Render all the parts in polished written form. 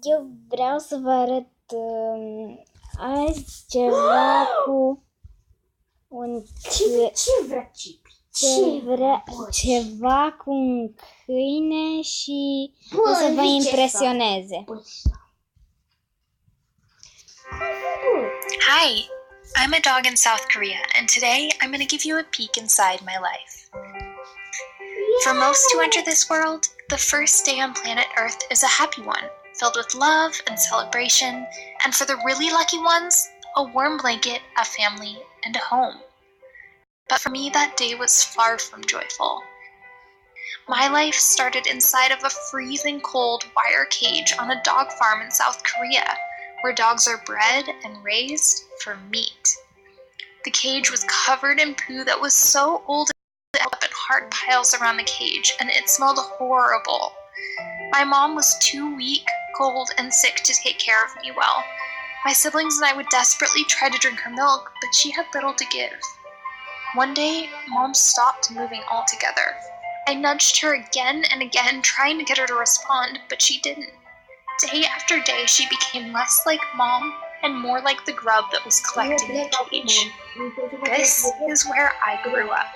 Eu vreau să vă arăt azi ceva cu un ceva cu un câine și o să vă impresioneze. Hi, I'm a dog in South Korea, and today I'm going to give you a peek inside my life. For most who enter this world, the first day on planet Earth is a happy one, filled with love and celebration, and for the really lucky ones, a warm blanket, a family, and a home. But for me, that day was far from joyful. My life started inside of a freezing cold wire cage on a dog farm in South Korea, where dogs are bred and raised for meat. The cage was covered in poo that was so old it ended up in hard piles around the cage, and it smelled horrible. My mom was too weak, cold, and sick to take care of me well. My siblings and I would desperately try to drink her milk, but she had little to give. One day, Mom stopped moving altogether. I nudged her again and again, trying to get her to respond, but she didn't. Day after day, she became less like Mom and more like the grub that was collecting the cage. This is where I grew up.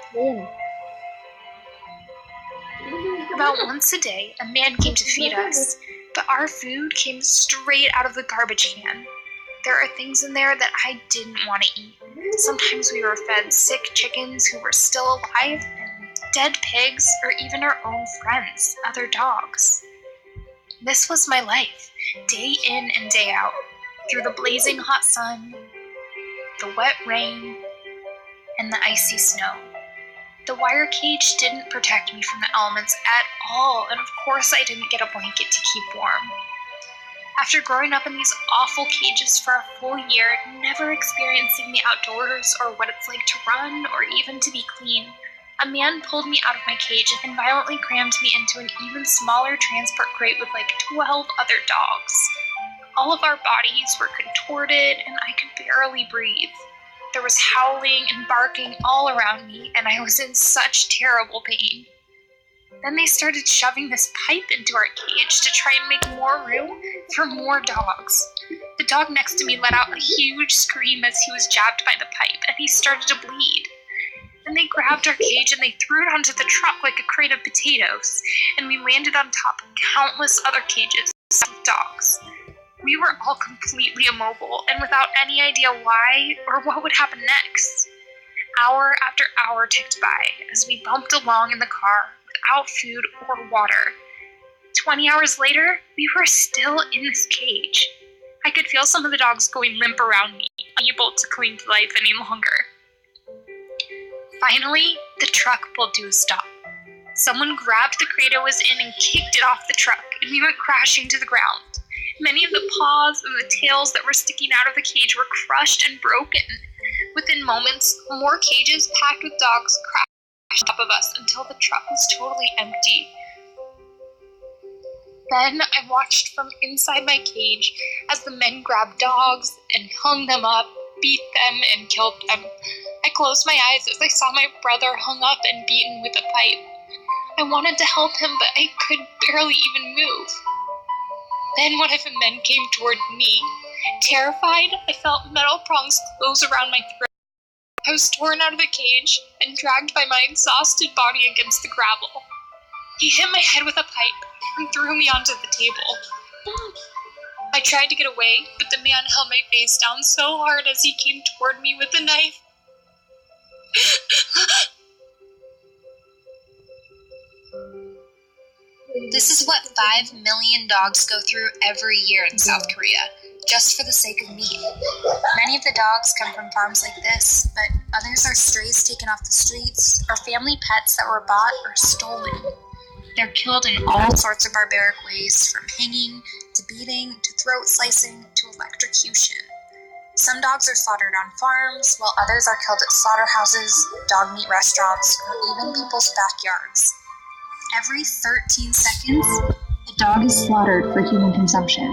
About once a day, a man came to feed us, but our food came straight out of the garbage can. There are things in there that I didn't want to eat. Sometimes we were fed sick chickens who were still alive, and dead pigs, or even our own friends, other dogs. This was my life, day in and day out, through the blazing hot sun, the wet rain, and the icy snow. The wire cage didn't protect me from the elements at all, and of course I didn't get a blanket to keep warm. After growing up in these awful cages for a full year, never experiencing the outdoors or what it's like to run or even to be clean, a man pulled me out of my cage and violently crammed me into an even smaller transport crate with like 12 other dogs. All of our bodies were contorted and I could barely breathe. There was howling and barking all around me, and I was in such terrible pain. Then they started shoving this pipe into our cage to try and make more room for more dogs. The dog next to me let out a huge scream as he was jabbed by the pipe, and he started to bleed. Then they grabbed our cage and they threw it onto the truck like a crate of potatoes, and we landed on top of countless other cages with dogs. We were all completely immobile and without any idea why or what would happen next. Hour after hour ticked by as we bumped along in the car without food or water. 20 hours later, we were still in this cage. I could feel some of the dogs going limp around me, unable to cling to life any longer. Finally, the truck pulled to a stop. Someone grabbed the crate I was in and kicked it off the truck, and we went crashing to the ground. Many of the paws and the tails that were sticking out of the cage were crushed and broken. Within moments, more cages packed with dogs crashed on top of us until the truck was totally empty. Then I watched from inside my cage as the men grabbed dogs and hung them up, beat them, and killed them. I closed my eyes as I saw my brother hung up and beaten with a pipe. I wanted to help him, but I could barely even move. Then one of the men came toward me. Terrified, I felt metal prongs close around my throat. I was torn out of the cage and dragged by my exhausted body against the gravel. He hit my head with a pipe and threw me onto the table. I tried to get away, but the man held my face down so hard as he came toward me with a knife. This is what 5 million dogs go through every year in South Korea, just for the sake of meat. Many of the dogs come from farms like this, but others are strays taken off the streets or family pets that were bought or stolen. They're killed in all sorts of barbaric ways, from hanging to beating to throat slicing to electrocution. Some dogs are slaughtered on farms, while others are killed at slaughterhouses, dog meat restaurants, or even people's backyards. Every 13 seconds, a dog is slaughtered for human consumption.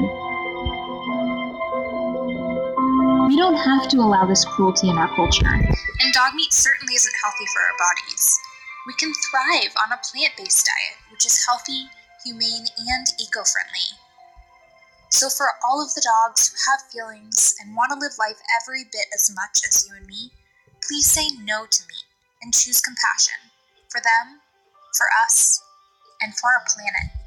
We don't have to allow this cruelty in our culture, and dog meat certainly isn't healthy for our bodies. We can thrive on a plant-based diet, which is healthy, humane, and eco-friendly. So for all of the dogs who have feelings and want to live life every bit as much as you and me, please say no to meat and choose compassion for them, for us, and for our planet.